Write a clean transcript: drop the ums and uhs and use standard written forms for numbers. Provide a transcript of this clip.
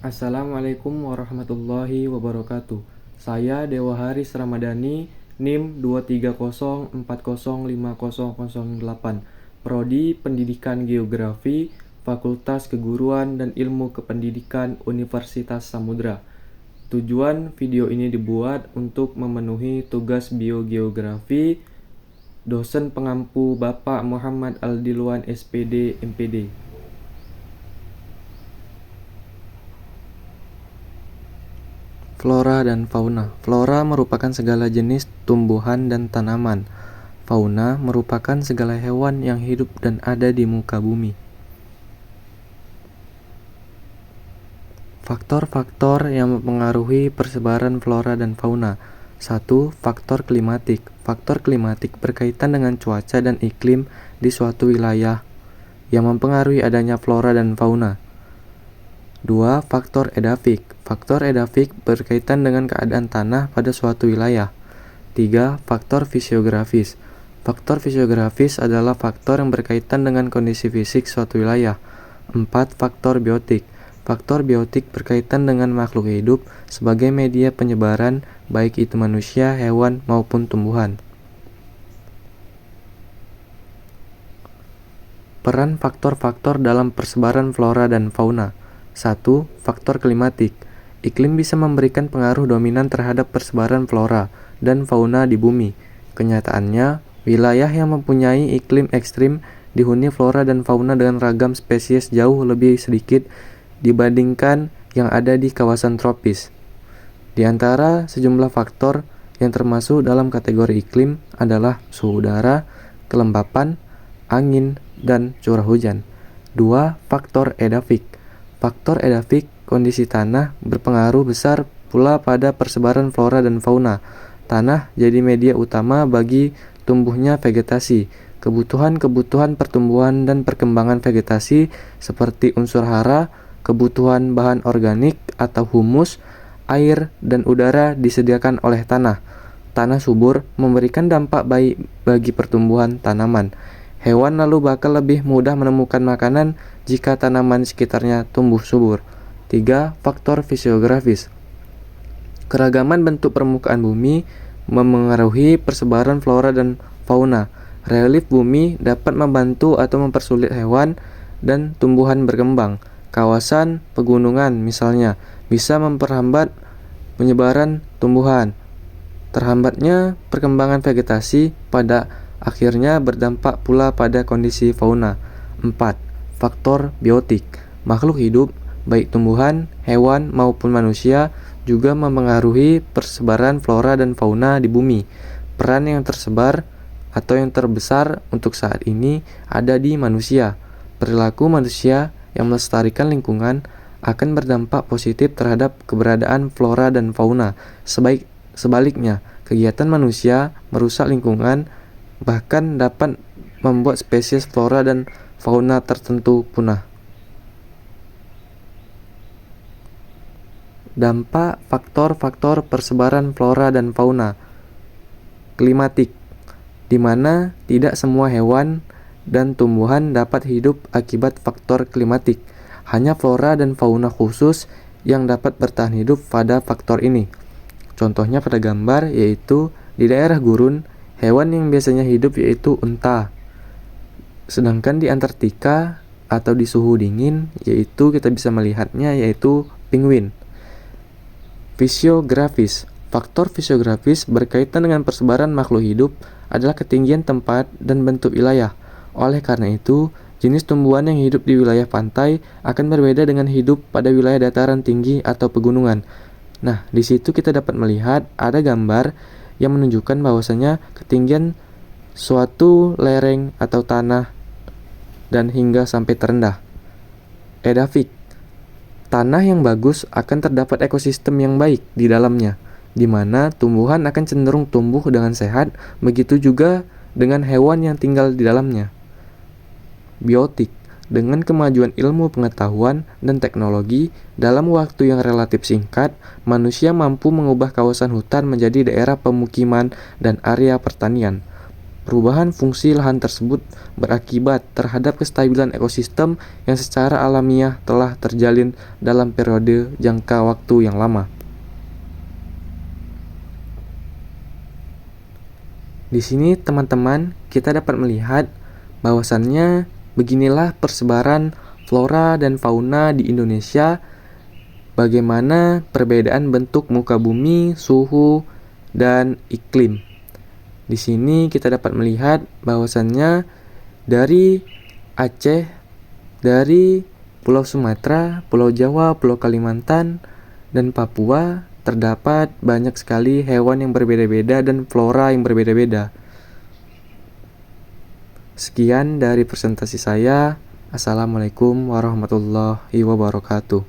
Assalamualaikum warahmatullahi wabarakatuh. Saya Dewa Haris Ramadhani, NIM 230405008, Prodi Pendidikan Geografi, Fakultas Keguruan dan Ilmu Kependidikan Universitas Samudra. Tujuan video ini dibuat untuk memenuhi tugas biogeografi dosen pengampu Bapak Muhammad Aldilwan SPD MPD. Flora dan fauna. Flora merupakan segala jenis tumbuhan dan tanaman. Fauna merupakan segala hewan yang hidup dan ada di muka bumi. Faktor-faktor yang mempengaruhi persebaran flora dan fauna. 1. Faktor klimatik. Faktor klimatik berkaitan dengan cuaca dan iklim di suatu wilayah yang mempengaruhi adanya flora dan fauna. 2. Faktor edafik. Faktor edafik berkaitan dengan keadaan tanah pada suatu wilayah. 3. Faktor fisiografis. Faktor fisiografis adalah faktor yang berkaitan dengan kondisi fisik suatu wilayah. 4. Faktor biotik. Faktor biotik berkaitan dengan makhluk hidup sebagai media penyebaran, baik itu manusia, hewan, maupun tumbuhan. Peran faktor-faktor dalam persebaran flora dan fauna. 1. Faktor klimatik. Iklim bisa memberikan pengaruh dominan terhadap persebaran flora dan fauna di bumi. Kenyataannya, wilayah yang mempunyai iklim ekstrim dihuni flora dan fauna dengan ragam spesies jauh lebih sedikit dibandingkan yang ada di kawasan tropis. Di antara sejumlah faktor yang termasuk dalam kategori iklim adalah suhu udara, kelembapan, angin, dan curah hujan. 2. Faktor edafik. Faktor edafik, kondisi tanah berpengaruh besar pula pada persebaran flora dan fauna. Tanah jadi media utama bagi tumbuhnya vegetasi. Kebutuhan-kebutuhan pertumbuhan dan perkembangan vegetasi seperti unsur hara, kebutuhan bahan organik atau humus, air, dan udara disediakan oleh tanah. Tanah subur memberikan dampak baik bagi pertumbuhan tanaman. Hewan lalu bakal lebih mudah menemukan makanan jika tanaman sekitarnya tumbuh subur. 3. Faktor fisiografis. Keragaman bentuk permukaan bumi memengaruhi persebaran flora dan fauna. Relief bumi dapat membantu atau mempersulit hewan dan tumbuhan berkembang. Kawasan pegunungan misalnya bisa memperhambat penyebaran tumbuhan. Terhambatnya perkembangan vegetasi pada akhirnya berdampak pula pada kondisi fauna. 4. Faktor biotik. Makhluk hidup, baik tumbuhan, hewan, maupun manusia, juga mempengaruhi persebaran flora dan fauna di bumi. Peran yang tersebar atau yang terbesar untuk saat ini ada di manusia. Perilaku manusia yang melestarikan lingkungan akan berdampak positif terhadap keberadaan flora dan fauna. Sebaliknya, kegiatan manusia merusak lingkungan bahkan dapat membuat spesies flora dan fauna tertentu punah. Dampak faktor-faktor persebaran flora dan fauna. Klimatik, di mana tidak semua hewan dan tumbuhan dapat hidup akibat faktor klimatik. Hanya flora dan fauna khusus yang dapat bertahan hidup pada faktor ini. Contohnya pada gambar yaitu di daerah gurun, hewan yang biasanya hidup yaitu unta. Sedangkan di Antartika atau di suhu dingin yaitu kita bisa melihatnya yaitu penguin. Fisiografis. Faktor fisiografis berkaitan dengan persebaran makhluk hidup adalah ketinggian tempat dan bentuk wilayah. Oleh karena itu, jenis tumbuhan yang hidup di wilayah pantai akan berbeda dengan hidup pada wilayah dataran tinggi atau pegunungan. Nah, di situ kita dapat melihat ada gambar yang menunjukkan bahwasanya ketinggian suatu lereng atau tanah dan hingga sampai terendah. Edafik. Tanah yang bagus akan terdapat ekosistem yang baik di dalamnya, di mana tumbuhan akan cenderung tumbuh dengan sehat, begitu juga dengan hewan yang tinggal di dalamnya. Biotik. Dengan kemajuan ilmu pengetahuan dan teknologi, dalam waktu yang relatif singkat, manusia mampu mengubah kawasan hutan menjadi daerah pemukiman dan area pertanian. Perubahan fungsi lahan tersebut berakibat terhadap kestabilan ekosistem yang secara alamiah telah terjalin dalam periode jangka waktu yang lama. Di sini teman-teman kita dapat melihat bahwasannya beginilah persebaran flora dan fauna di Indonesia, bagaimana perbedaan bentuk muka bumi, suhu, dan iklim. Di sini kita dapat melihat bahwasannya dari Aceh, dari Pulau Sumatera, Pulau Jawa, Pulau Kalimantan, dan Papua terdapat banyak sekali hewan yang berbeda-beda dan flora yang berbeda-beda. Sekian dari presentasi saya. Assalamualaikum warahmatullahi wabarakatuh.